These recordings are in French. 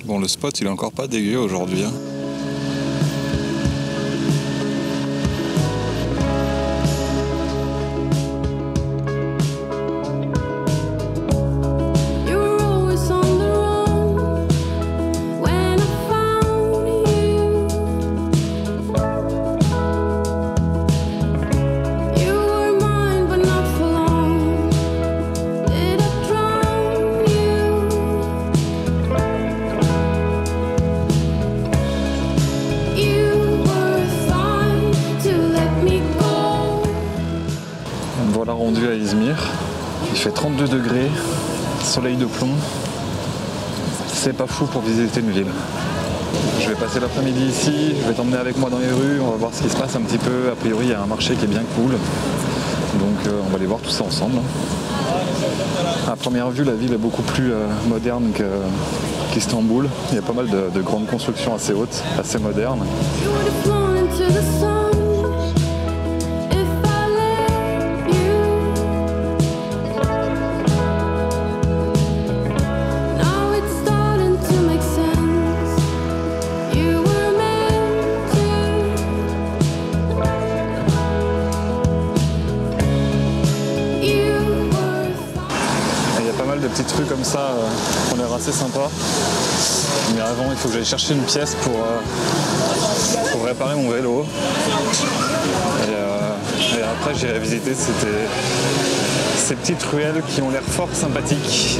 Bon, le spot il est encore pas dégueu aujourd'hui, hein. Voilà rendu à Izmir, il fait 32 degrés, soleil de plomb, c'est pas fou pour visiter une ville. Je vais passer l'après-midi ici, je vais t'emmener avec moi dans les rues, on va voir ce qui se passe un petit peu. A priori il y a un marché qui est bien cool, donc on va aller voir tout ça ensemble. À première vue la ville est beaucoup plus moderne qu'Istanbul, il y a pas mal de grandes constructions assez hautes, assez modernes. De petites rues comme ça qui ont l'air assez sympa, mais avant il faut que j'aille chercher une pièce pour réparer mon vélo et après j'irai visiter ces petites ruelles qui ont l'air fort sympathiques.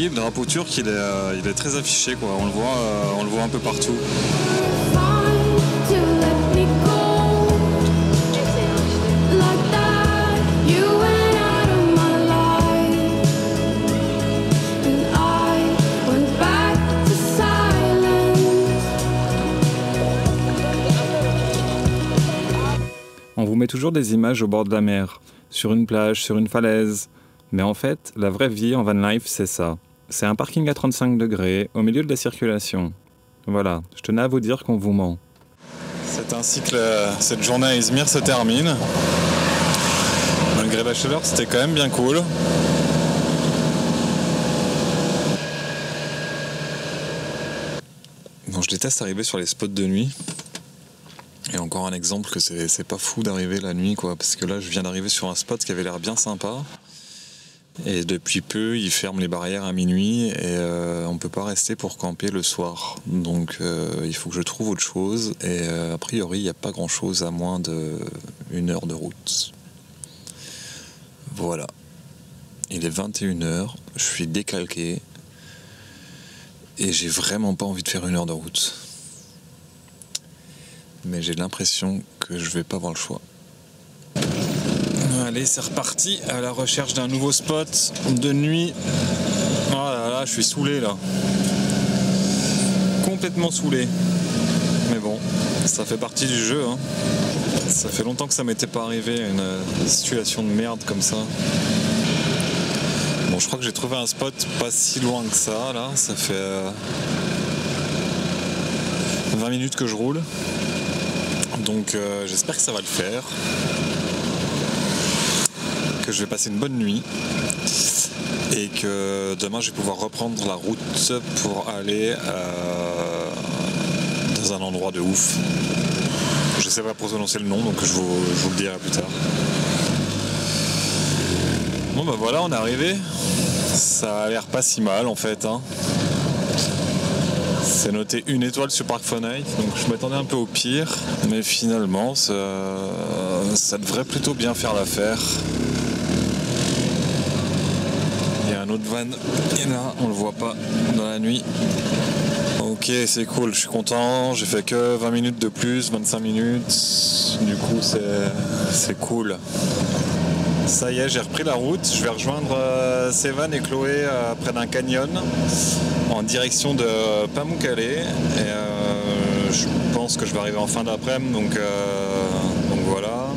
Le drapeau turc il est très affiché quoi. On le voit un peu partout. On vous met toujours des images au bord de la mer, sur une plage, sur une falaise. Mais en fait, la vraie vie en van life, c'est ça. C'est un parking à 35 degrés, au milieu de la circulation. Voilà, je tenais à vous dire qu'on vous ment. C'est ainsi que cette journée à Izmir se termine. Malgré la chaleur, c'était quand même bien cool. Bon, je déteste arriver sur les spots de nuit. Et encore un exemple que c'est pas fou d'arriver la nuit, quoi. Parce que là, je viens d'arriver sur un spot qui avait l'air bien sympa. Et depuis peu, ils ferment les barrières à minuit et on ne peut pas rester pour camper le soir. Donc il faut que je trouve autre chose. Et a priori, il n'y a pas grand-chose à moins d'1 heure de route. Voilà. Il est 21h, je suis décalqué. Et j'ai vraiment pas envie de faire 1 heure de route. Mais j'ai l'impression que je vais pas avoir le choix. Allez, c'est reparti à la recherche d'un nouveau spot de nuit. Oh là là, je suis saoulé là. Complètement saoulé. Mais bon, ça fait partie du jeu, hein. Ça fait longtemps que ça m'était pas arrivé, une situation de merde comme ça. Bon, je crois que j'ai trouvé un spot pas si loin que ça, là. Ça fait 20 minutes que je roule. Donc j'espère que ça va le faire. Que je vais passer une bonne nuit et que demain je vais pouvoir reprendre la route pour aller dans un endroit de ouf. Je sais pas prononcer le nom, donc je vous le dirai plus tard. Bon bah voilà, on est arrivé. Ça a l'air pas si mal en fait. Hein. C'est noté 1 étoile sur Park Night, donc je m'attendais un peu au pire, mais finalement ça devrait plutôt bien faire l'affaire. Il y a un autre van, et là on le voit pas dans la nuit. Ok, c'est cool, je suis content, j'ai fait que 20 minutes de plus, 25 minutes, du coup c'est cool. Ça y est, j'ai repris la route, je vais rejoindre Sévan et Chloé près d'un canyon en direction de Pamukkale et je pense que je vais arriver en fin d'après-midi, donc voilà.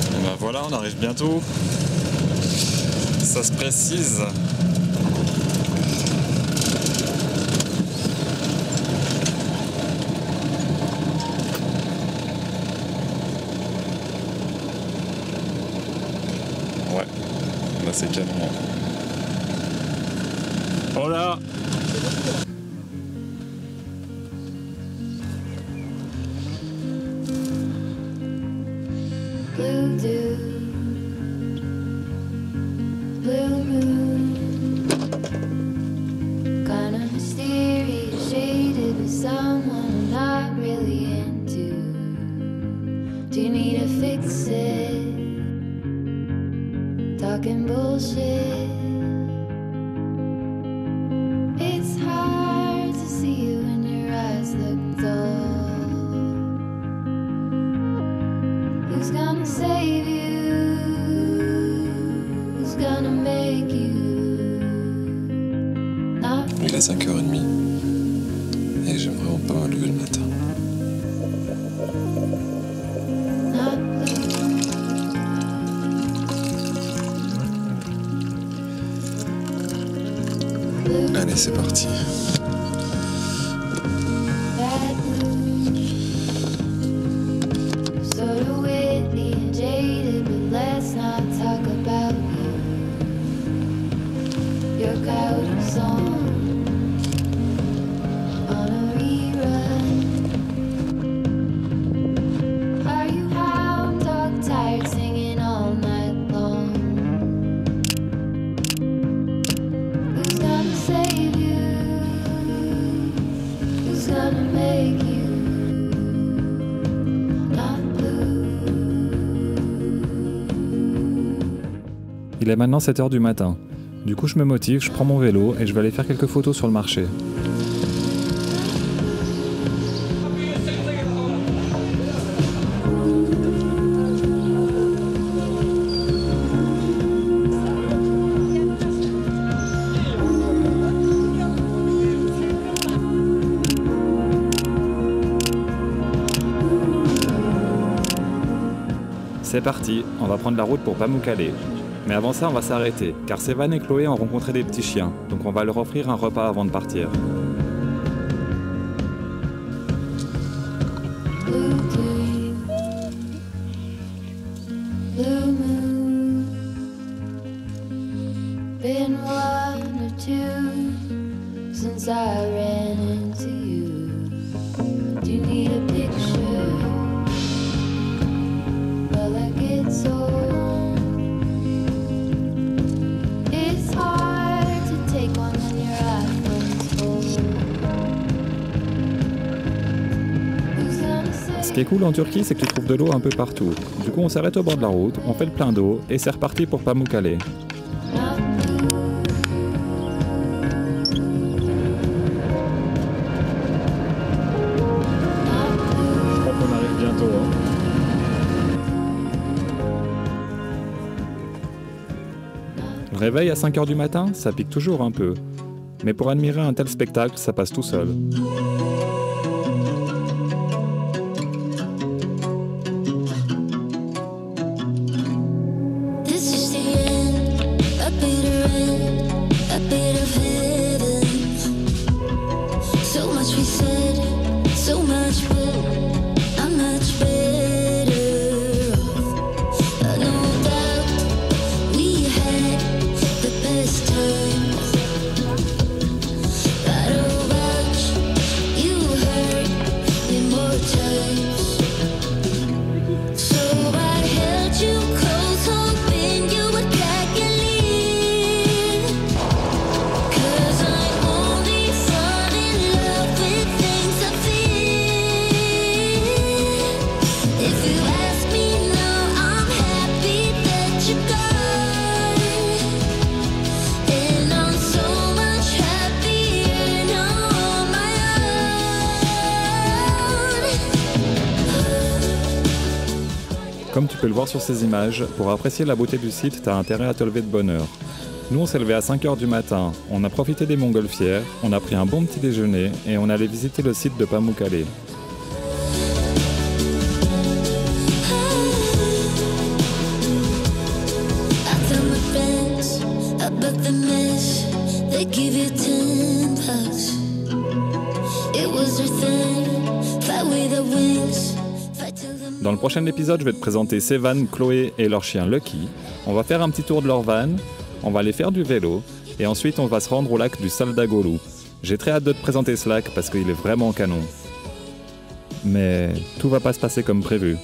Et ben voilà, on arrive bientôt. Ça se précise. Ouais, là c'est canon. Oh là! Blue dew, blue moon, kind of mysterious, shaded with someone I'm not really into. Do you need to fix it? Talking bullshit. It's hard to see you when your eyes look dull. Who's gonna save you? Who's gonna make you not? Il est 5h30 et j'aime vraiment pas me lever le matin. Not blue. Allez, c'est parti. Bad news. Sort of witty and jaded, but let's not talk about you. Your coward song on a rerun. Are you hound dog tired singing all night long? Who's gonna save you? Who's gonna make you not blue? Il est maintenant 7h du matin. Du coup je me motive, je prends mon vélo et je vais aller faire quelques photos sur le marché. C'est parti, on va prendre la route pour Pamukkale. Mais avant ça, on va s'arrêter, car Sévan et Chloé ont rencontré des petits chiens, donc on va leur offrir un repas avant de partir. Blue dream, blue moon, been 1 or 2 since I ran into you. Do you need a picture? Well, I get so it's hard to take one when your iPhone's full. Who's gonna Ce say? qui est cool en Turquie, c'est que tu trouves de l'eau un peu partout. Du coup, on s'arrête au bord de la route, on fait le plein d'eau et c'est reparti pour Pamukkale. Not blue. Not blue. Je crois qu'on arrive bientôt. Le réveil à 5h du matin, ça pique toujours un peu. Mais pour admirer un tel spectacle, ça passe tout seul. This is the end, a bitter end, a bit of heaven. So much we said, so much, but I'm much better off. No doubt we had the best times. Gotta watch Comme tu peux le voir sur ces images, pour apprécier la beauté du site, t'as intérêt à te lever de bonne heure. Nous on s'est levé à 5h du matin, on a profité des montgolfières, on a pris un bon petit déjeuner et on allait visiter le site de Pamukkale. Dans le prochain épisode, je vais te présenter Sevan, Chloé et leur chien Lucky. On va faire un petit tour de leur van, on va aller faire du vélo et ensuite on va se rendre au lac du Saldagolu. J'ai très hâte de te présenter ce lac parce qu'il est vraiment canon. Mais tout va pas se passer comme prévu.